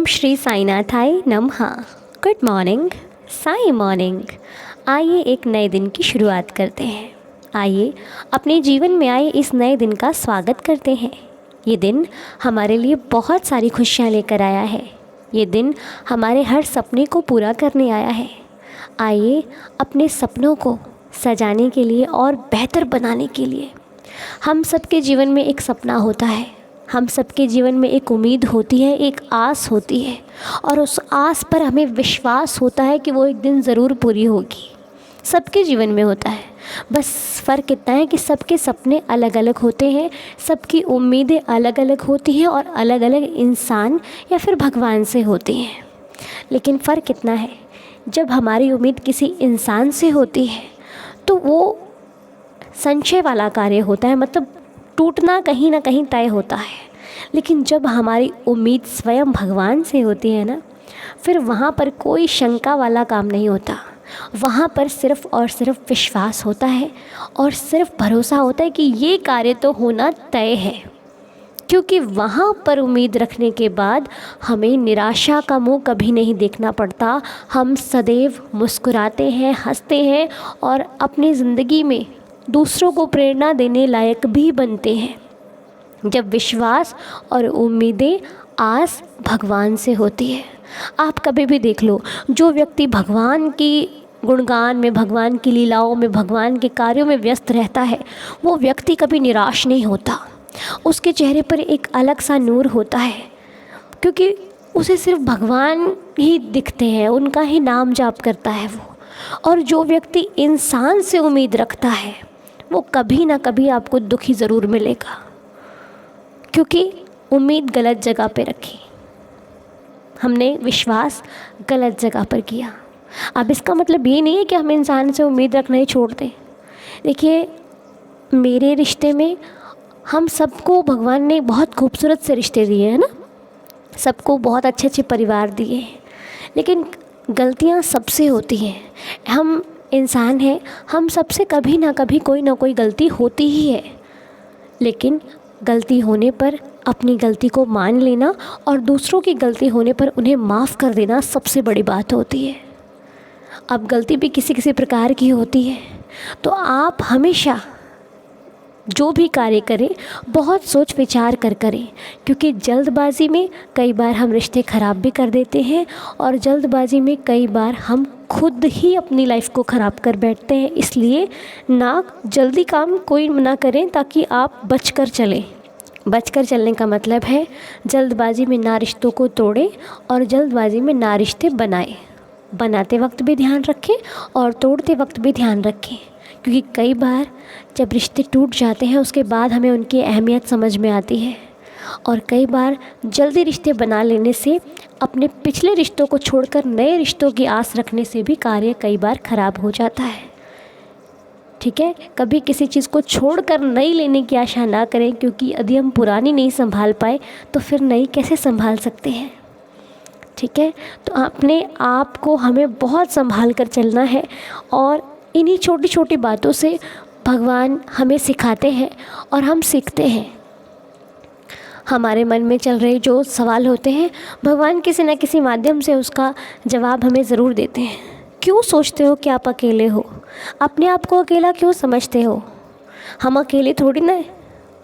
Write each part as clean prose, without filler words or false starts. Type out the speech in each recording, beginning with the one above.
ओम श्री साईनाथाय नमः। Good morning, Sai morning. आइए एक नए दिन की शुरुआत करते हैं। आइए अपने जीवन में आए इस नए दिन का स्वागत करते हैं। ये दिन हमारे लिए बहुत सारी खुशियाँ लेकर आया है। ये दिन हमारे हर सपने को पूरा करने आया है। आइए अपने सपनों को सजाने के लिए और बेहतर बनाने के लिए, हम सबके जीवन में एक सपना होता है, हम सबके जीवन में एक उम्मीद होती है, एक आस होती है और उस आस पर हमें विश्वास होता है कि वो एक दिन ज़रूर पूरी होगी। सबके जीवन में होता है, बस फ़र्क इतना है कि सबके सपने अलग अलग होते हैं, सबकी उम्मीदें अलग अलग होती हैं और अलग अलग इंसान या फिर भगवान से होती हैं। लेकिन फ़र्क इतना है, जब हमारी उम्मीद किसी इंसान से होती है तो वो संशय वाला कार्य होता है, मतलब टूटना कहीं ना कहीं तय होता है। लेकिन जब हमारी उम्मीद स्वयं भगवान से होती है ना, फिर वहाँ पर कोई शंका वाला काम नहीं होता। वहाँ पर सिर्फ़ और सिर्फ विश्वास होता है और सिर्फ भरोसा होता है कि ये कार्य तो होना तय है। क्योंकि वहाँ पर उम्मीद रखने के बाद हमें निराशा का मुंह कभी नहीं देखना पड़ता। हम सदैव मुस्कुराते हैं, हंसते हैं और अपनी ज़िंदगी में दूसरों को प्रेरणा देने लायक भी बनते हैं। जब विश्वास और उम्मीदें आस भगवान से होती है। आप कभी भी देख लो, जो व्यक्ति भगवान की गुणगान में, भगवान की लीलाओं में, भगवान के कार्यों में व्यस्त रहता है, वो व्यक्ति कभी निराश नहीं होता। उसके चेहरे पर एक अलग सा नूर होता है, क्योंकि उसे सिर्फ भगवान ही दिखते हैं, उनका ही नाम जाप करता है वो। और जो व्यक्ति इंसान से उम्मीद रखता है, वो कभी ना कभी आपको दुखी ज़रूर मिलेगा, क्योंकि उम्मीद गलत जगह पे रखी, हमने विश्वास गलत जगह पर किया। अब इसका मतलब ये नहीं है कि हम इंसान से उम्मीद रखना ही छोड़ दें। देखिए, मेरे रिश्ते में हम सबको भगवान ने बहुत खूबसूरत से रिश्ते दिए हैं ना, सबको बहुत अच्छे अच्छे परिवार दिए हैं, लेकिन गलतियाँ सबसे होती हैं। हम इंसान हैं, हम सबसे कभी ना कभी कोई ना कोई गलती होती ही है। लेकिन गलती होने पर अपनी गलती को मान लेना और दूसरों की गलती होने पर उन्हें माफ़ कर देना सबसे बड़ी बात होती है। अब गलती भी किसी किसी प्रकार की होती है, तो आप हमेशा जो भी कार्य करें बहुत सोच विचार कर करें, क्योंकि जल्दबाज़ी में कई बार हम रिश्ते ख़राब भी कर देते हैं और जल्दबाज़ी में कई बार हम खुद ही अपनी लाइफ को ख़राब कर बैठते हैं। इसलिए ना जल्दी काम कोई ना करें, ताकि आप बचकर चलें। बचकर चलने का मतलब है जल्दबाज़ी में ना रिश्तों को तोड़ें और जल्दबाज़ी में ना रिश्ते बनाएं। बनाते वक्त भी ध्यान रखें और तोड़ते वक्त भी ध्यान रखें, क्योंकि कई बार जब रिश्ते टूट जाते हैं उसके बाद हमें उनकी अहमियत समझ में आती है। और कई बार जल्दी रिश्ते बना लेने से, अपने पिछले रिश्तों को छोड़कर नए रिश्तों की आस रखने से भी कार्य कई बार ख़राब हो जाता है। ठीक है, कभी किसी चीज़ को छोड़कर नई लेने की आशा ना करें, क्योंकि यदि हम पुरानी नहीं संभाल पाए तो फिर नई कैसे संभाल सकते हैं। ठीक है, तो अपने आप को हमें बहुत संभाल कर चलना है और इन्हीं छोटी छोटी बातों से भगवान हमें सिखाते हैं और हम सीखते हैं। हमारे मन में चल रहे जो सवाल होते हैं, भगवान किसी न किसी माध्यम से उसका जवाब हमें ज़रूर देते हैं। क्यों सोचते हो कि आप अकेले हो? अपने आप को अकेला क्यों समझते हो? हम अकेले थोड़ी ना है।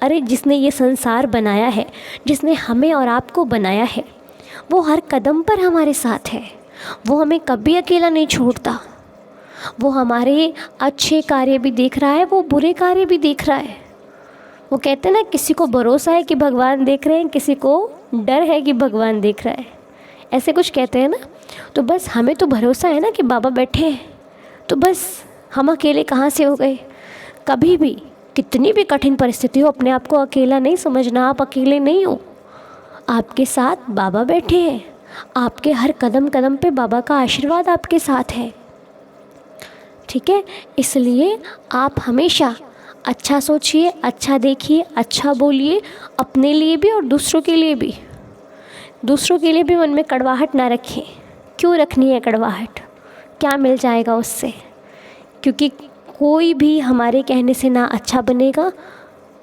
अरे, जिसने ये संसार बनाया है, जिसने हमें और आपको बनाया है, वो हर कदम पर हमारे साथ है। वो हमें कभी अकेला नहीं छोड़ता। वो हमारे अच्छे कार्य भी देख रहा है, वो बुरे कार्य भी देख रहा है। वो कहते हैं ना, किसी को भरोसा है कि भगवान देख रहे हैं, किसी को डर है कि भगवान देख रहा है, ऐसे कुछ कहते हैं ना। तो बस हमें तो भरोसा है ना कि बाबा बैठे हैं, तो बस हम अकेले कहाँ से हो गए। कभी भी कितनी भी कठिन परिस्थिति हो, अपने आप को अकेला नहीं समझना। आप अकेले नहीं हो, आपके साथ बाबा बैठे हैं। आपके हर कदम कदम पे बाबा का आशीर्वाद आपके साथ है। ठीक है, इसलिए आप हमेशा अच्छा सोचिए, अच्छा देखिए, अच्छा बोलिए, अपने लिए भी और दूसरों के लिए भी। दूसरों के लिए भी मन में कड़वाहट ना रखें। क्यों रखनी है कड़वाहट? क्या मिल जाएगा उससे? क्योंकि कोई भी हमारे कहने से ना अच्छा बनेगा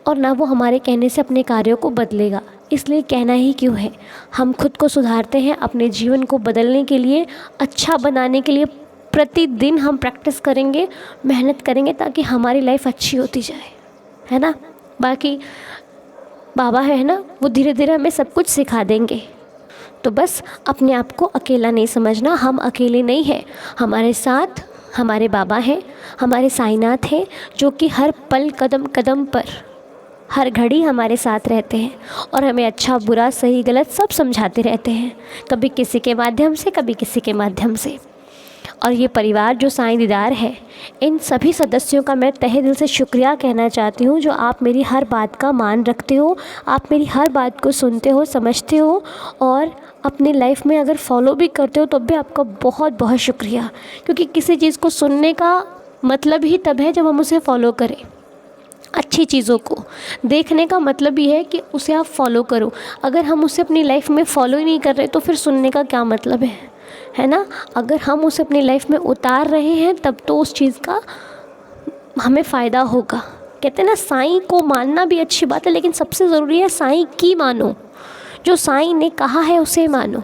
और ना वो हमारे कहने से अपने कार्यों को बदलेगा। इसलिए कहना ही क्यों है। हम खुद को सुधारते हैं, अपने जीवन को बदलने के लिए, अच्छा बनाने के लिए प्रतिदिन हम प्रैक्टिस करेंगे, मेहनत करेंगे ताकि हमारी लाइफ अच्छी होती जाए, है ना। बाकी बाबा है ना, वो धीरे धीरे हमें सब कुछ सिखा देंगे। तो बस अपने आप को अकेला नहीं समझना, हम अकेले नहीं हैं, हमारे साथ हमारे बाबा हैं, हमारे साईनाथ हैं, जो कि हर पल कदम कदम पर हर घड़ी हमारे साथ रहते हैं और हमें अच्छा बुरा सही गलत सब समझाते रहते हैं, कभी किसी के माध्यम से, कभी किसी के माध्यम से। और ये परिवार जो साईं दीदार है, इन सभी सदस्यों का मैं तहे दिल से शुक्रिया कहना चाहती हूँ, जो आप मेरी हर बात का मान रखते हो, आप मेरी हर बात को सुनते हो, समझते हो और अपनी लाइफ में अगर फॉलो भी करते हो तो भी आपका बहुत बहुत शुक्रिया। क्योंकि किसी चीज़ को सुनने का मतलब ही तब है जब हम उसे फॉलो करें। अच्छी चीज़ों को देखने का मतलब ही है कि उसे आप फॉलो करो। अगर हम उसे अपनी लाइफ में फॉलो ही नहीं कर रहे तो फिर सुनने का क्या मतलब है ना। अगर हम उसे अपनी लाइफ में उतार रहे हैं तब तो उस चीज़ का हमें फ़ायदा होगा। कहते हैं ना, साईं को मानना भी अच्छी बात है, लेकिन सबसे ज़रूरी है साईं की मानो, जो साईं ने कहा है उसे मानो।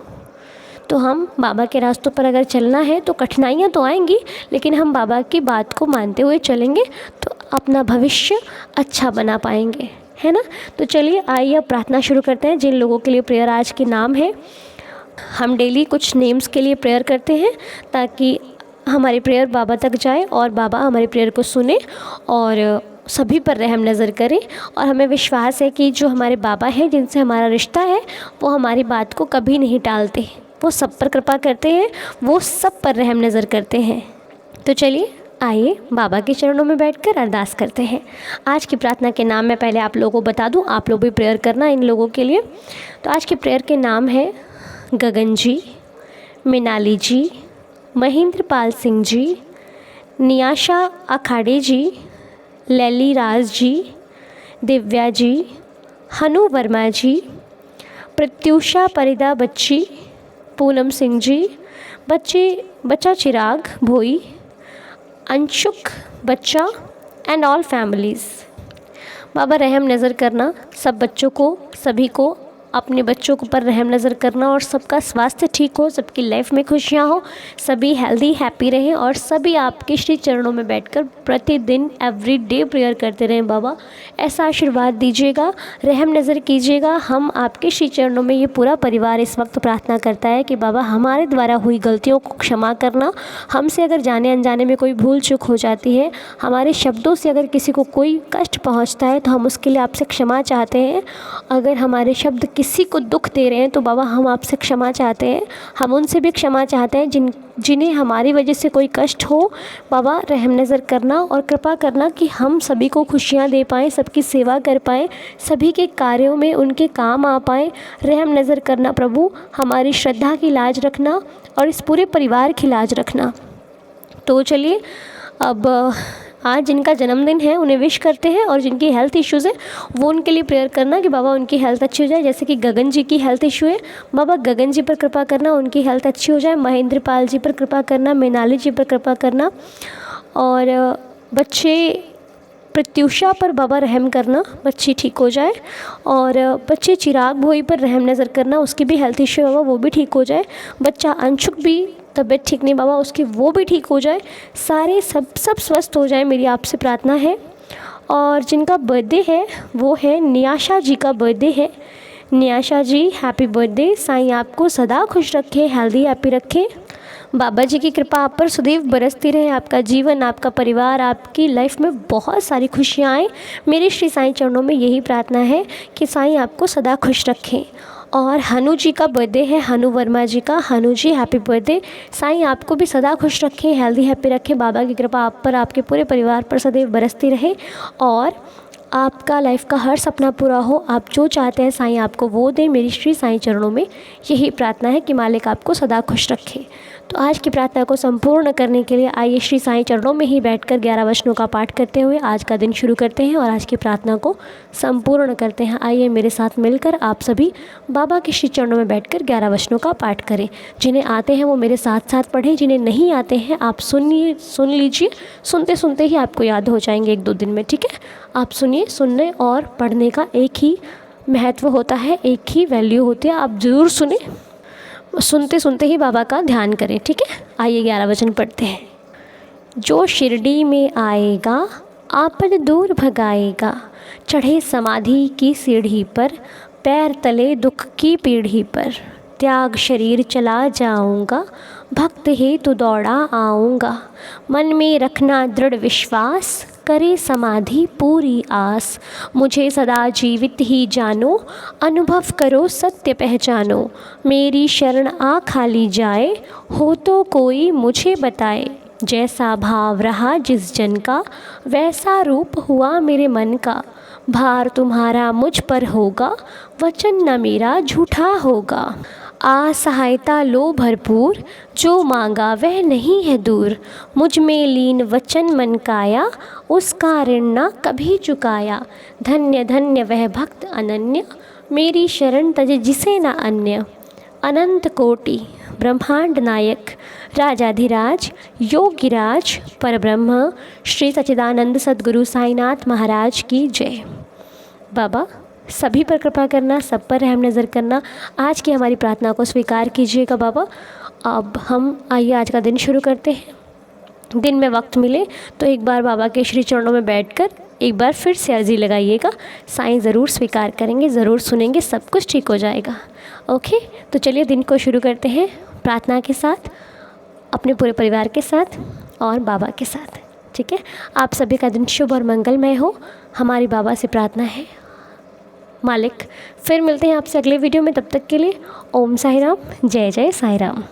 तो हम बाबा के रास्तों पर अगर चलना है तो कठिनाइयाँ तो आएंगी, लेकिन हम बाबा की बात को मानते हुए चलेंगे तो अपना भविष्य अच्छा बना पाएंगे, है ना। तो चलिए आइए अब प्रार्थना शुरू करते हैं। जिन लोगों के लिए प्रेयर आज के नाम है, हम डेली कुछ नेम्स के लिए प्रेयर करते हैं ताकि हमारी प्रेयर बाबा तक जाए और बाबा हमारी प्रेयर को सुने और सभी पर रहम नज़र करें। और हमें विश्वास है कि जो हमारे बाबा हैं, जिनसे हमारा रिश्ता है, वो हमारी बात को कभी नहीं टालते, वो सब पर कृपा करते हैं, वो सब पर रहम नज़र करते हैं। तो चलिए आइए बाबा के चरणों में बैठकर अरदास करते हैं। आज की प्रार्थना के नाम मैं पहले आप लोगों को बता दूं, आप लोग भी प्रेयर करना इन लोगों के लिए। तो आज के प्रेयर के नाम है गगन जी, मिनाली जी, महेंद्र पाल सिंह जी, नियाशा अखाड़े जी, लैली राज जी, दिव्या जी, हनु वर्मा जी, प्रत्युषा परिदा बच्ची, पूनम सिंह जी, बच्चा चिराग भोई, अंशुक बच्चा एंड ऑल फैमिलीज़। बाबा रहम नज़र करना सब बच्चों को, सभी को, अपने बच्चों के ऊपर रहम नज़र करना और सबका स्वास्थ्य ठीक हो, सबकी लाइफ में खुशियाँ हो, सभी हेल्दी हैप्पी रहें और सभी आपके श्री चरणों में बैठकर प्रतिदिन एवरी डे प्रेयर करते रहें। बाबा ऐसा आशीर्वाद दीजिएगा, रहम नज़र कीजिएगा। हम आपके श्री चरणों में, ये पूरा परिवार इस वक्त प्रार्थना करता है कि बाबा हमारे द्वारा हुई गलतियों को क्षमा करना, हमसे अगर जाने अनजाने में कोई भूल चूक हो जाती है, हमारे शब्दों से अगर किसी को कोई कष्ट पहुँचता है तो हम उसके लिए आपसे क्षमा चाहते हैं। अगर हमारे शब्द किसी को दुख दे रहे हैं तो बाबा हम आपसे क्षमा चाहते हैं, हम उनसे भी क्षमा चाहते हैं जिन्हें हमारी वजह से कोई कष्ट हो। बाबा रहम नज़र करना और कृपा करना कि हम सभी को खुशियाँ दे पाएँ, सबकी सेवा कर पाएँ, सभी के कार्यों में उनके काम आ पाएँ। रहम नज़र करना प्रभु, हमारी श्रद्धा की लाज रखना और इस पूरे परिवार की लाज रखना। तो चलिए अब आज जिनका जन्मदिन है उन्हें विश करते हैं और जिनकी हेल्थ इश्यूज़ है वो उनके लिए प्रेयर करना कि बाबा उनकी हेल्थ अच्छी हो जाए। जैसे कि गगन जी की हेल्थ इशू है, बाबा गगन जी पर कृपा करना, उनकी हेल्थ अच्छी हो जाए। महेंद्र पाल जी पर कृपा करना, मृणाली जी पर कृपा करना और बच्चे प्रत्युषा पर बाबा रहम करना, बच्ची ठीक हो जाए। और बच्चे चिराग भोई पर रहम नज़र करना, उसकी भी हेल्थ इशू है बाबा, वो भी ठीक हो जाए। बच्चा अंशुक भी तबीयत ठीक नहीं बाबा, उसकी वो भी ठीक हो जाए। सारे सब स्वस्थ हो जाए, मेरी आपसे प्रार्थना है। और जिनका बर्थडे है वो है नियाशा जी का बर्थडे है। नियाशा जी हैप्पी बर्थडे, साईं आपको सदा खुश रखे, हेल्दी हैप्पी रखे। बाबा जी की कृपा आप पर सदैव बरसती रहे, आपका जीवन, आपका परिवार, आपकी लाइफ में बहुत सारी खुशियाँ आए। मेरे श्री साईं चरणों में यही प्रार्थना है कि साईं आपको सदा खुश रखें। और हनु जी का बर्थडे है, हनु वर्मा जी का। हनु जी हैप्पी बर्थडे, साईं आपको भी सदा खुश रखें, हेल्दी हैप्पी रखें। बाबा की कृपा आप पर, आपके पूरे परिवार पर सदैव बरसती रहे और आपका लाइफ का हर सपना पूरा हो। आप जो चाहते हैं साईं आपको वो दें। मेरी श्री साईं चरणों में यही प्रार्थना है कि मालिक आपको सदा खुश रखे। तो आज की प्रार्थना को संपूर्ण करने के लिए आइए श्री साईं चरणों में ही बैठकर 11 वचनों का पाठ करते हुए आज का दिन शुरू करते हैं और आज की प्रार्थना को संपूर्ण करते हैं। आइए मेरे साथ मिलकर आप सभी बाबा के श्री चरणों में बैठकर 11 वचनों का पाठ करें। जिन्हें आते हैं वो मेरे साथ साथ पढ़ें, जिन्हें नहीं आते हैं आप सुन लीजिए, सुनते सुनते ही आपको याद हो जाएंगे 1-2 दिन में, ठीक है। आप सुनिए, सुनने और पढ़ने का एक ही महत्व होता है, एक ही वैल्यू होती है। आप ज़रूर सुने, सुनते सुनते ही बाबा का ध्यान करें, ठीक है। आइए 11 वचन पढ़ते हैं। जो शिरडी में आएगा आपद दूर भगाएगा, चढ़े समाधि की सीढ़ी पर, पैर तले दुख की पीढ़ी पर, त्याग शरीर चला जाऊंगा, भक्त हेतु दौड़ा आऊँगा, मन में रखना दृढ़ विश्वास, करे समाधि पूरी आस, मुझे सदा जीवित ही जानो, अनुभव करो सत्य पहचानो, मेरी शरण आ खाली जाए, हो तो कोई मुझे बताए, जैसा भाव रहा जिस जन का, वैसा रूप हुआ मेरे मन का, भार तुम्हारा मुझ पर होगा, वचन न मेरा झूठा होगा, आ सहायता लो भरपूर, जो मांगा वह नहीं है दूर, मुझ में लीन वचन मन काया, उसका ऋण न कभी चुकाया, धन्य धन्य वह भक्त अनन्य, मेरी शरण तज जिसे न अन्य, अनंत कोटि ब्रह्मांड नायक, राजाधिराज योगिराज परब्रह्म श्री सच्चिदानंद सद्गुरु साईनाथ महाराज की जय। बाबा सभी पर कृपा करना, सब पर रहम नज़र करना। आज की हमारी प्रार्थना को स्वीकार कीजिएगा बाबा। अब हम आइए आज का दिन शुरू करते हैं। दिन में वक्त मिले तो एक बार बाबा के श्री चरणों में बैठकर एक बार फिर से अर्जी लगाइएगा। साईं ज़रूर स्वीकार करेंगे, ज़रूर सुनेंगे, सब कुछ ठीक हो जाएगा। ओके, तो चलिए दिन को शुरू करते हैं प्रार्थना के साथ, अपने पूरे परिवार के साथ और बाबा के साथ, ठीक है। आप सभी का दिन शुभ और मंगलमय हो, हमारी बाबा से प्रार्थना है। मालिक, फिर मिलते हैं आपसे अगले वीडियो में, तब तक के लिए ओम साई राम, जय जय साई राम।